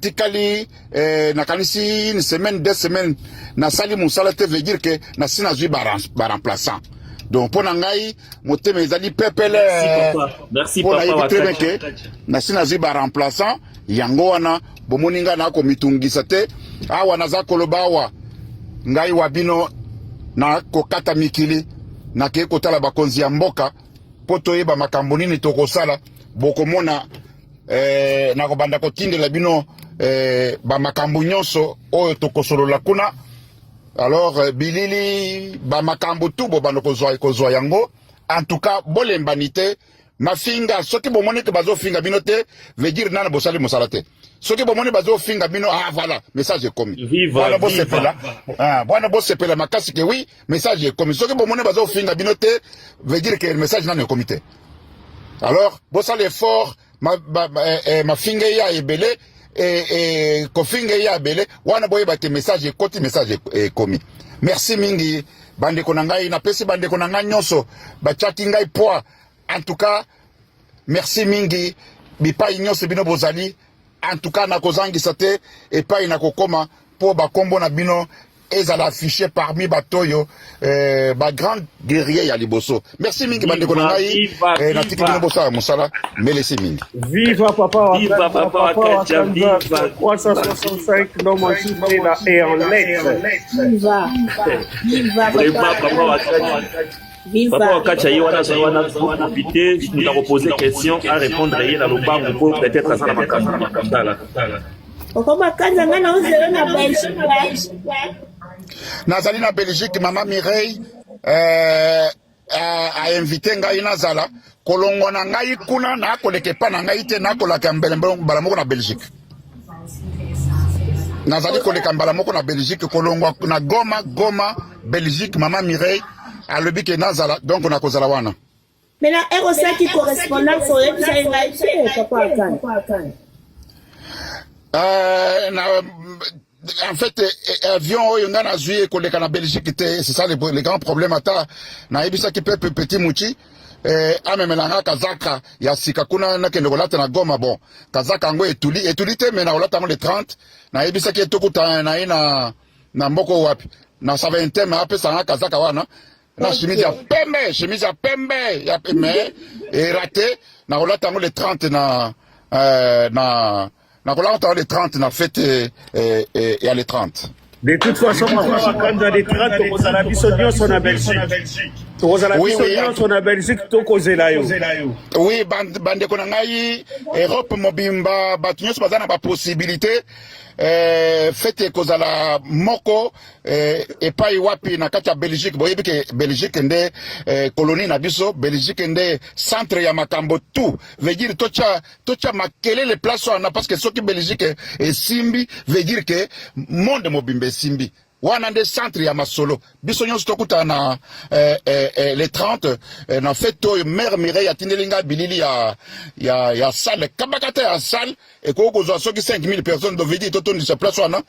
tikali nakanisi une semaine 2 semaines na sali musala te veut dire que na sina zui ba remplaçant. Donc pour nangai motema ezali pepele. Merci papa que na sina zui ba remplaçant yango wana bomoninga na ko mitungisa te awa naza kolobawa ngai wabino na kokata mikili na ke kotala bakonzi ya mboka poto yeba makambo nini tokosala bokomona na kobanda kotindela bino ba makambo nyonso oyo tokosolola kuna. Alors bilili ba makambo tu bo bando kozwa yango en tout cas bolembanite mafinga soki bomoni ke bazo finga bino te veut dire nana bosali mosala te soki bomoni bazo finga bino voilà message est commis voilà bo sepela bwana bo sepela makasi ke oui message est commis soki bomoni bazo finga bino te veut dire que le message nana est comité. Alors bosala effort ma finga ya ebele kofinga ya ebele wana boyeba ke message ekoti message commis. Merci mingi bande konangai na pesi bande konanga nyonso bachaki ngai poa. En tout cas, merci mingi, bipa nyonso bino bozali, en tout cas na kozangisa te et pas na kokoma po ba kombo na bino ezala affiché parmi batoyo ba grand guerrier ya liboso. Merci mingi bande konangai na tiki bino bosa musala melesi mingi. Viva papa, viva papa, viva 365 non manchés là et en lettres. Viva papa. Papa Wakacha Yoana Zawana profiter, nous avons posé des questions à répondre à la Lomba pour peut-être à ça la Nazali na Belgique, maman Mireille a invité ngai nazala kolongo na ngai kuna na koleke pa na ngai te na kolaka mbala moko na Belgique. Nazali koleka mbala moko na Belgique kolongo na Goma Belgique maman Mireille à l'objet que nazala donc on a causé la wana. Mais la ROC qui correspondance sur les en fait avion yonga na zui koleka na Belgique c'est ça le grand problème ata na ebisa ki pepe petit muchi amemelanga kazaka ya sika kuna na kende kolata na Goma bon kazaka ngo etuli te mais na kolata ngo le 30 na ebisa ki tokuta na ina na mboko wapi na savente mais apesa nga kazaka wana na chemise ya pembe ya pembe et raté na kolata ngo le 30 na kolata le 30 na fête et à le 30. De toute façon, quand on des 30, on a la bisognon sur la Belgique. On a la bisognon sur la Belgique, tout causé là. Oui, bande konangai, Europe mobimba, batunyo se bazana ba possibilité, fête kozala moko, et pas iwapi na kati ya Belgique. Boye bike Belgique nde colonie na biso, Belgique nde centre ya makambo tout. Veut dire tocha makele les places wana parce que ce qui Belgique est simbi veut dire que monde mobimbe simbi. Wana nde centre ya masolo biso nyonso tokuta na les 30 na feto mère Mireille atindelinga bilili ya salle kabakata ya salle et ko kozwa soki 5000 personnes do vidi to tondi se place wana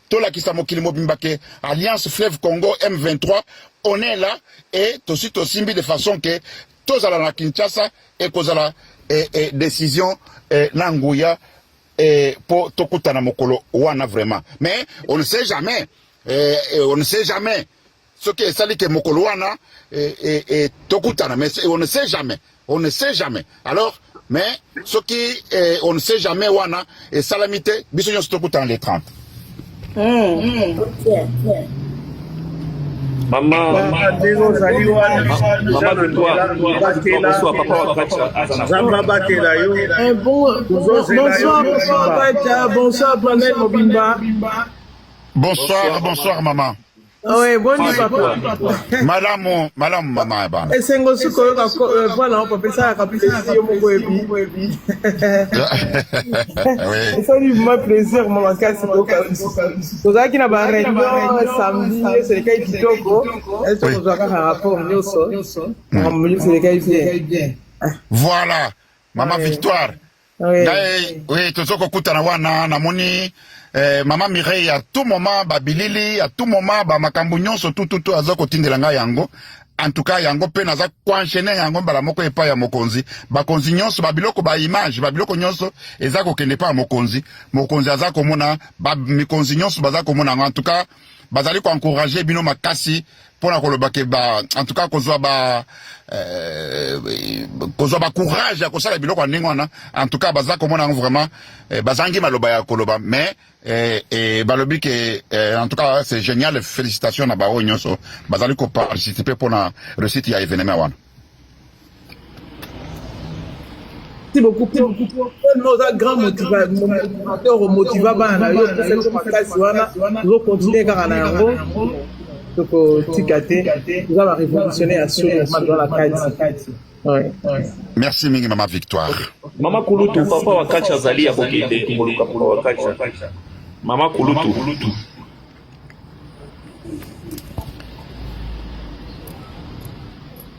to la kisa mokili mobimba ke Alliance Fleuve Congo M23 on est là et tosi simbi de façon que tozala na Kinshasa et kozala décision nanguya pour tokuta na mokolo wana vraiment mais on ne sait jamais. On ne sait jamais ce qui est sali que Mokoloana et Tokutana, mais on ne sait jamais. Alors, mais ce qui on ne sait jamais wana et salamité, bisogno Tokutana les 30. Maman bonsoir Planète Mobimba. Bonsoir maman. Oui, bonjour papa. Madame maman bana. Et c'est ngosu ko voilà on peut ça ka plaisir moko ebi. Oui. Ça lui me plaisir maman kasi ko ka. Toza ki na ba réunion samedi c'est le cas kitoko. Est-ce que vous avez un rapport nyoso? Maman c'est le cas bien. Voilà. Maman Victoire. Oui, tozoko kutana wana na moni maman Mireille à tout moment ba bilili à tout moment ba makambo nyonso tout azoko tindela nga yango en tout cas yango pe naza ko enchaîner yango mbala moko epa ya mokonzi bakonzi nyonso babiloko ba image babiloko nyonso eza ko kende pa mokonzi aza komona ba mikonzi nyonso baza komona en tout cas bazali ko encourager bino makasi pona koloba ke ba en tout cas kozwa ba courage ya kosala biloko ndenge wana en tout cas baza komona vraiment bazangi maloba ya koloba mais balobi ke en tout cas c'est génial, félicitations na bao nyonso bazali ko participer pona réussite ya événement wana. Merci beaucoup. Nous avons grand motivateur motivé bana yo cette makasi wana nous continuer car na yango donc tikate nous allons révolutionner assurément dans la carte. Ouais. Merci mingi mama Victoire. Mama Kulutu papa wa kacha zali ya bokende ngoluka papa wa kacha. Mama Kulutu.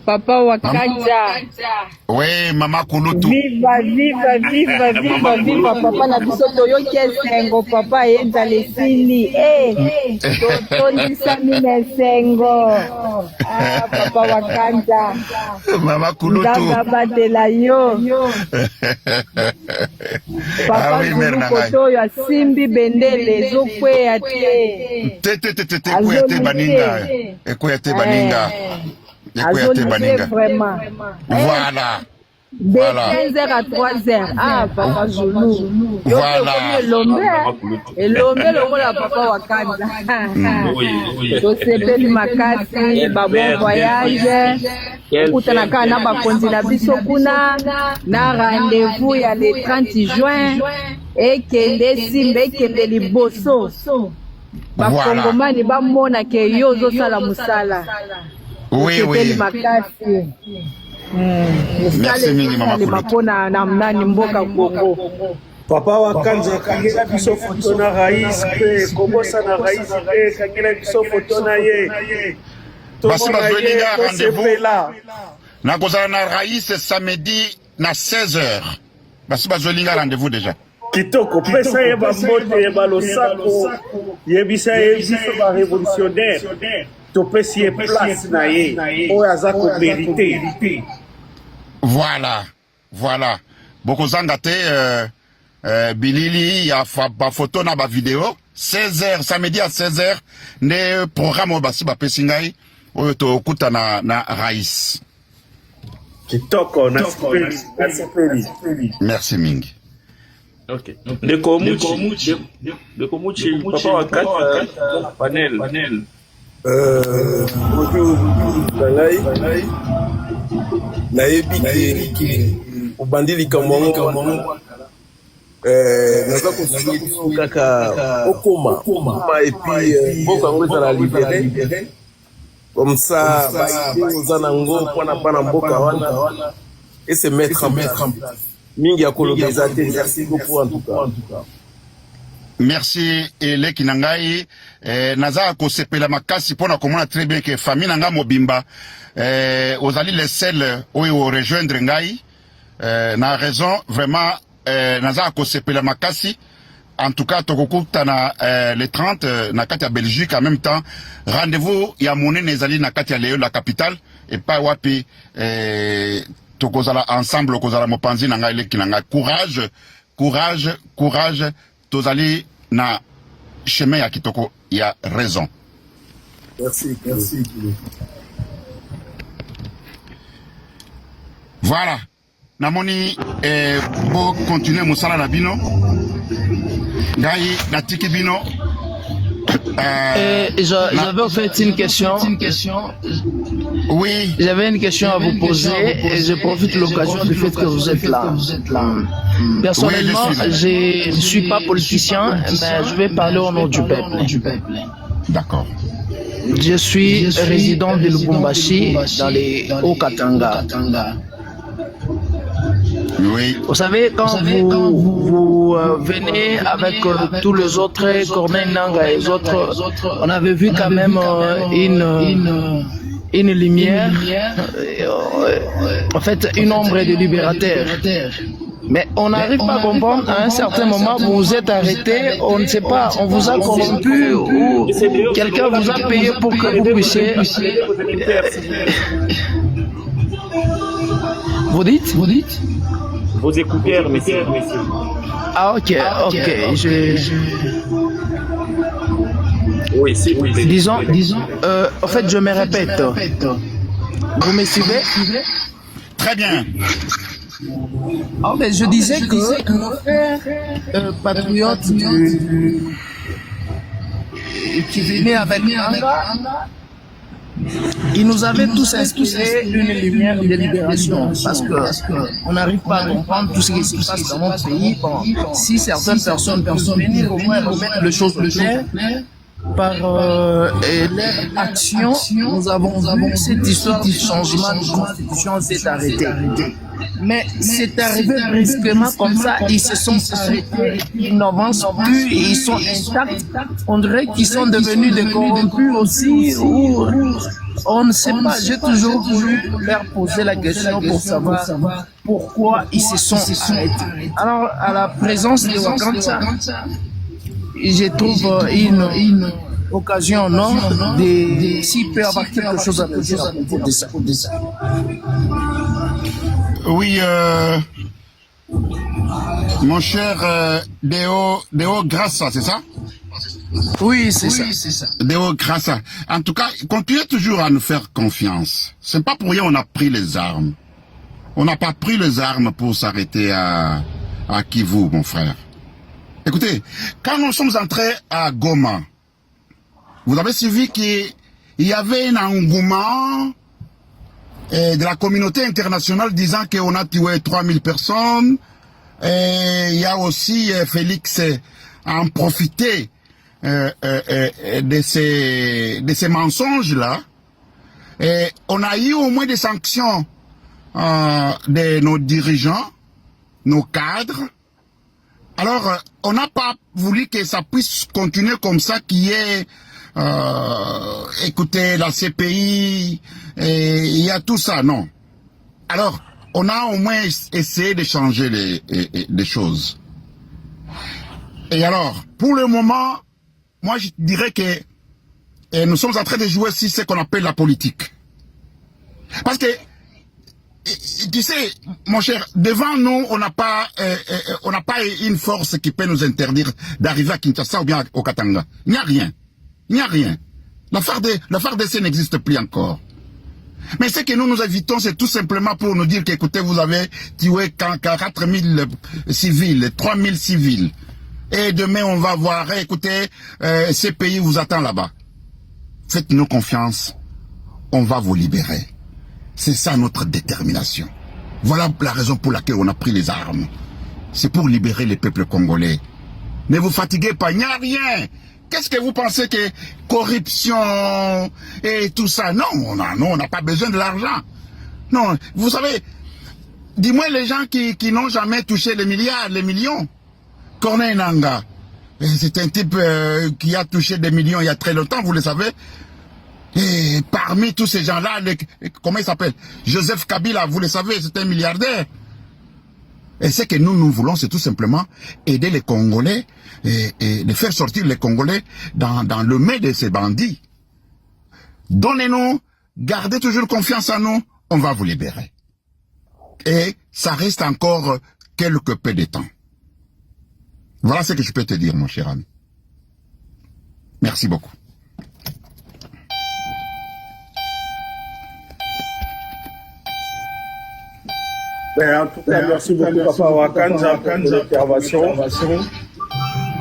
Papa Wakaja. Oui, Mama Kulutu. Viva, viva, viva, viva, viva, papa na biso toyoki esengo, papa yenda lesili. Tondisa mine esengo. Papa Wakaja. Mama Kulutu. Ndanga batela yo. Papa Kulutu toyo asimbi bendele zokweya te. Te baninga. Ekweya te baninga. Vraiment. Voilà. De 15h à 3h. Ah, papa Zoulou. Voilà. Et l'homme, le papa Wakanda. Tosepeli makasi, bon voyage. Kutanaka na bakonzi na biso kuna na rendez-vous ya le 30 juin et kende simbe kende liboso. Bakongomani bamona ke yo zo sala musala. Oui, oui. Merci mingi mama Kulutu. Papa Wakanza kangela biso foto na rais pe kobosa na rais pe kangela biso foto na ye. Basi bazolinga rendez-vous. Na kozala na rais samedi na 16h. Basi bazolinga rendez-vous déjà. Kitoko pesa ye ba mbote ye ba losako ye bisa ye biso ba révolutionnaire. Topesi place na ye oyo aza ko mériter. Voilà, voilà. Bokozanga te bilili ya ba photo na ba vidéo 16h samedi à 16h ne programme basi ba pesi ngai oyo to kuta na rais. Kitoko na sipeli. Merci mingi. OK. Ndeko Muchi papa wa kata panel. Bonjour, Bangai. Nayebi ki ubandili kamongo. Naza kusuki kaka okoma et puis boka ngweza la libéré. Comme ça, zanango pona pana mboka wana et se mettre en place. Mingi ya kolobezate, merci beaucoup en tout cas. Merci ele kinangai naza ko sepela makasi pona komona très bien que famille nanga mobimba ozali les seuls oyo rejoindre ngai na raison vraiment naza ko sepela makasi en tout cas tokokuta na le 30 na kati ya Belgique en même temps rendez-vous ya monene ezali na kati ya Leo la capitale et pas wapi tokozala ensemble kozala mopanzi nanga ele kinanga courage tozali na chemin ya kitoko ya raison. Merci. Voilà. Namoni bo continuer musala na bino. Gai na tiki bino. J'avais en fait une question. Oui. J'avais une question à vous poser et je profite de l'occasion du fait que vous êtes là. Personnellement, je ne suis pas politicien, mais je vais parler au nom du peuple. D'accord. Je suis résident de Lubumbashi dans les Hauts-Katanga. Oui. Vous savez, quand vous venez avec tous les autres, Corneille Nanga et les autres, on avait vu quand même une lumière, en fait, une ombre de libérateur. Mais on n'arrive pas à comprendre, à un certain moment, vous vous êtes arrêté, on ne sait pas, on vous a corrompu ou quelqu'un vous a payé pour que vous puissiez... Vous dites? Vos écouteurs, messieurs. Ah ok, Oui, s'il vous plaît. Disons, en fait, je me répète. Vous me suivez? Très bien. Oh, mais je disais que nos frères patriotes qui venaient avec Anga, ils nous avaient tous inspiré une lumière de libération parce qu'on n'arrive pas à comprendre tout ce qui se passe dans notre pays. Bon, si certaines personnes peuvent venir au moins remettre les choses plus claires, par leur action, nous avons vu cette histoire du changement de constitution s'est arrêtée. Mais c'est arrivé brusquement comme ça, ils se sont arrêtés, ils n'avancent plus, ils sont intacts. On dirait qu'ils sont devenus des corrompus aussi, ou on ne sait pas. J'ai toujours voulu leur poser la question pour savoir pourquoi ils se sont arrêtés. Alors, à la présence de Wakanta, je trouve une occasion, non, de s'il peut avoir quelque chose à dire à propos de ça. Oui, mon cher Deo Grassa, c'est ça? Oui, c'est ça. Deo Grassa. En tout cas, continuez toujours à nous faire confiance. C'est pas pour rien qu'on a pris les armes. On n'a pas pris les armes pour s'arrêter à Kivu, mon frère. Écoutez, quand nous sommes entrés à Goma, vous avez suivi qu'il y avait un engouement de la communauté internationale disant qu'on a tué 3000 personnes. Et il y a aussi Félix à en profiter de ces mensonges-là. Et on a eu au moins des sanctions de nos dirigeants, nos cadres. Alors, on n'a pas voulu que ça puisse continuer comme ça, qui est, écoutez, la CPI, et il y a tout ça, non. Alors, on a au moins essayé de changer les choses. Et alors, pour le moment, moi je dirais que nous sommes en train de jouer ici ce qu'on appelle la politique. Parce que, tu sais, mon cher, devant nous, on n'a pas une force qui peut nous interdire d'arriver à Kinshasa ou bien au Katanga. Il n'y a rien. Il n'y a rien. L'affaire d'essai n'existe plus encore. Mais ce que nous évitons, c'est tout simplement pour nous dire qu'écoutez, vous avez tué 4000 civils, 3000 civils. Et demain, on va voir, écoutez, ces pays vous attendent là-bas. Faites-nous confiance. On va vous libérer. C'est ça notre détermination. Voilà la raison pour laquelle on a pris les armes. C'est pour libérer les peuples congolais. Ne vous fatiguez pas, il n'y a rien. Qu'est-ce que vous pensez que corruption et tout ça? Non, on n'a pas besoin de l'argent. Non, vous savez, dis-moi les gens qui n'ont jamais touché les milliards, les millions. Corneille Nangaa, c'est un type qui a touché des millions il y a très longtemps, vous le savez. Et parmi tous ces gens-là, comment il s'appelle? Joseph Kabila, vous le savez, c'est un milliardaire. Et ce que nous voulons, c'est tout simplement aider les Congolais et de faire sortir les Congolais dans le main de ces bandits. Donnez-nous, gardez toujours confiance en nous, on va vous libérer. Et ça reste encore quelque peu de temps. Voilà ce que je peux te dire, mon cher ami. Merci beaucoup. Ben, en tout cas, merci beaucoup, Papa Wakanda, pour l'intervention.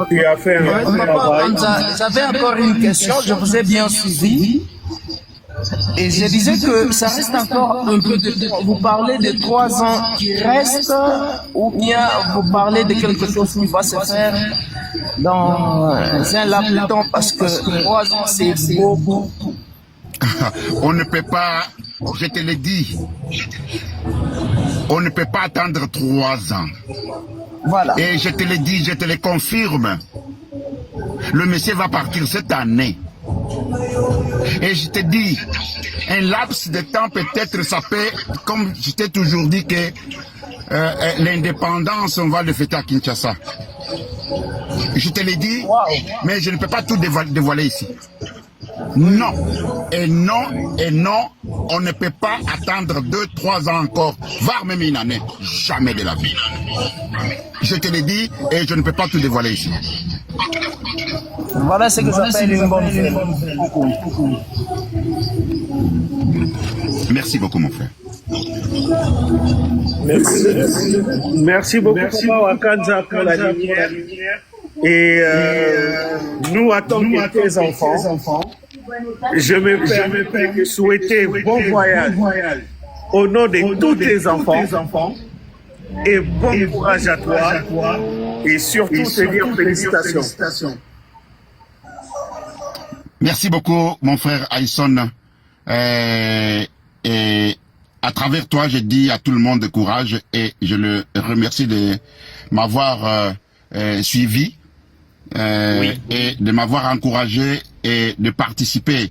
Tu as fait un travail. J'avais encore une question, je vous ai bien suivi. Et je disais que ça reste encore un peu de... Vous parlez de 3 ans qui restent, ou bien vous parlez de quelque chose qui va se faire dans un laps de temps, parce que 3 ans, c'est beaucoup. On ne peut pas, je te l'ai dit, on ne peut pas attendre 3 ans. Voilà. Et je te l'ai dit, je te le confirme. Le monsieur va partir cette année. Et je te dis, un laps de temps peut-être ça peut, comme je t'ai toujours dit que l'indépendance, on va le fêter à Kinshasa. Je te l'ai dit, mais je ne peux pas tout dévoiler ici. Non, et non, et non, on ne peut pas attendre 2-3 ans encore, voire même une année. Jamais de la vie. Je te l'ai dit et je ne peux pas tout dévoiler ici. Voilà ce que j'appelle une bonne nouvelle. Merci beaucoup, mon frère. Merci beaucoup, Papa Wakanza, pour la lumière. Et nous, en tant que tes enfants, je me permets de souhaiter bon voyage au nom de tous tes enfants et bon courage à toi et surtout te dire félicitations. Merci beaucoup, mon frère Aïsson. Et à travers toi, je dis à tout le monde courage et je le remercie de m'avoir suivi et de m'avoir encouragé et de participer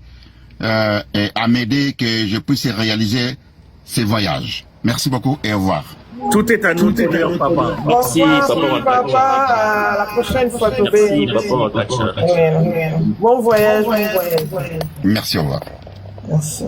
et à m'aider que je puisse réaliser ces voyages. Merci beaucoup et au revoir. Tout est à nous, papa. Merci, Papa. À la prochaine fois, Merci, Papa Wakacha. Bon voyage, bon voyage. Merci, au revoir. Merci.